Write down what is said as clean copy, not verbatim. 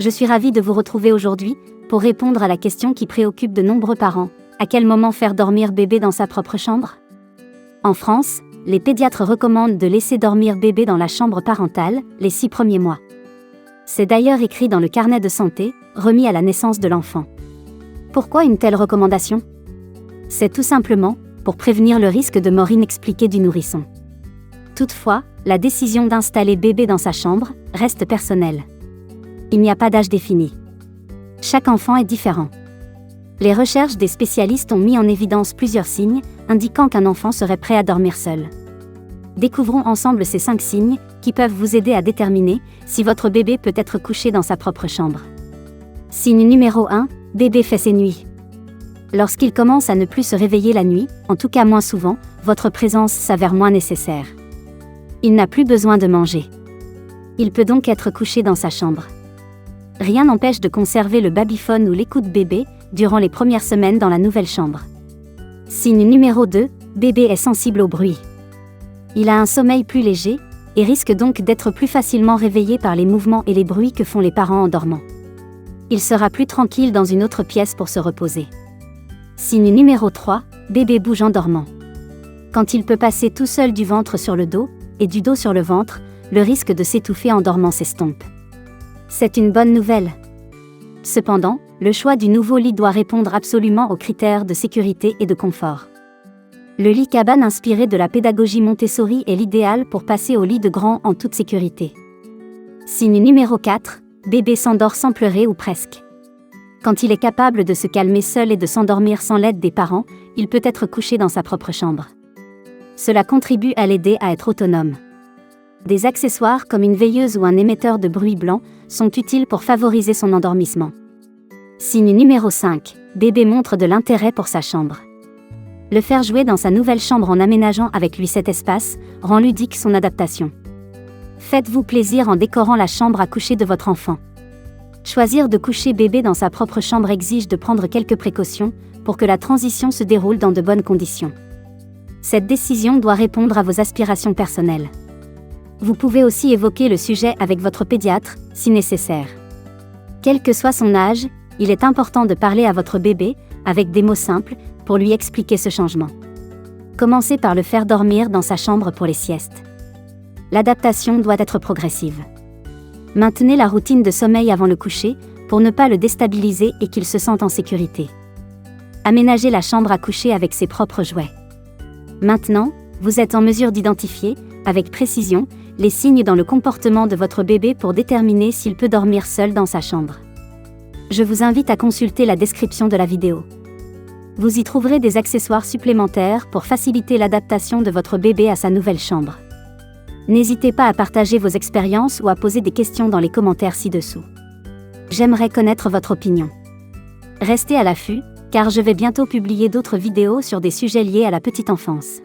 Je suis ravie de vous retrouver aujourd'hui pour répondre à la question qui préoccupe de nombreux parents. À quel moment faire dormir bébé dans sa propre chambre? En France, les pédiatres recommandent de laisser dormir bébé dans la chambre parentale les 6 premiers mois. C'est d'ailleurs écrit dans le carnet de santé, remis à la naissance de l'enfant. Pourquoi une telle recommandation? C'est tout simplement pour prévenir le risque de mort inexpliquée du nourrisson. Toutefois, la décision d'installer bébé dans sa chambre reste personnelle. Il n'y a pas d'âge défini. Chaque enfant est différent. Les recherches des spécialistes ont mis en évidence plusieurs signes indiquant qu'un enfant serait prêt à dormir seul. Découvrons ensemble ces 5 signes qui peuvent vous aider à déterminer si votre bébé peut être couché dans sa propre chambre. Signe numéro 1, bébé fait ses nuits. Lorsqu'il commence à ne plus se réveiller la nuit, en tout cas moins souvent, votre présence s'avère moins nécessaire. Il n'a plus besoin de manger. Il peut donc être couché dans sa chambre. Rien n'empêche de conserver le babyphone ou l'écoute bébé durant les premières semaines dans la nouvelle chambre. Signe numéro 2, bébé est sensible au bruit. Il a un sommeil plus léger et risque donc d'être plus facilement réveillé par les mouvements et les bruits que font les parents en dormant. Il sera plus tranquille dans une autre pièce pour se reposer. Signe numéro 3, bébé bouge en dormant. Quand il peut passer tout seul du ventre sur le dos et du dos sur le ventre, le risque de s'étouffer en dormant s'estompe. C'est une bonne nouvelle. Cependant, le choix du nouveau lit doit répondre absolument aux critères de sécurité et de confort. Le lit cabane inspiré de la pédagogie Montessori est l'idéal pour passer au lit de grand en toute sécurité. Signe numéro 4, bébé s'endort sans pleurer ou presque. Quand il est capable de se calmer seul et de s'endormir sans l'aide des parents, il peut être couché dans sa propre chambre. Cela contribue à l'aider à être autonome. Des accessoires comme une veilleuse ou un émetteur de bruit blanc sont utiles pour favoriser son endormissement. Signe numéro 5, bébé montre de l'intérêt pour sa chambre. Le faire jouer dans sa nouvelle chambre en aménageant avec lui cet espace rend ludique son adaptation. Faites-vous plaisir en décorant la chambre à coucher de votre enfant. Choisir de coucher bébé dans sa propre chambre exige de prendre quelques précautions pour que la transition se déroule dans de bonnes conditions. Cette décision doit répondre à vos aspirations personnelles. Vous pouvez aussi évoquer le sujet avec votre pédiatre, si nécessaire. Quel que soit son âge, il est important de parler à votre bébé, avec des mots simples, pour lui expliquer ce changement. Commencez par le faire dormir dans sa chambre pour les siestes. L'adaptation doit être progressive. Maintenez la routine de sommeil avant le coucher, pour ne pas le déstabiliser et qu'il se sente en sécurité. Aménagez la chambre à coucher avec ses propres jouets. Maintenant, vous êtes en mesure d'identifier, avec précision, les signes dans le comportement de votre bébé pour déterminer s'il peut dormir seul dans sa chambre. Je vous invite à consulter la description de la vidéo. Vous y trouverez des accessoires supplémentaires pour faciliter l'adaptation de votre bébé à sa nouvelle chambre. N'hésitez pas à partager vos expériences ou à poser des questions dans les commentaires ci-dessous. J'aimerais connaître votre opinion. Restez à l'affût, car je vais bientôt publier d'autres vidéos sur des sujets liés à la petite enfance.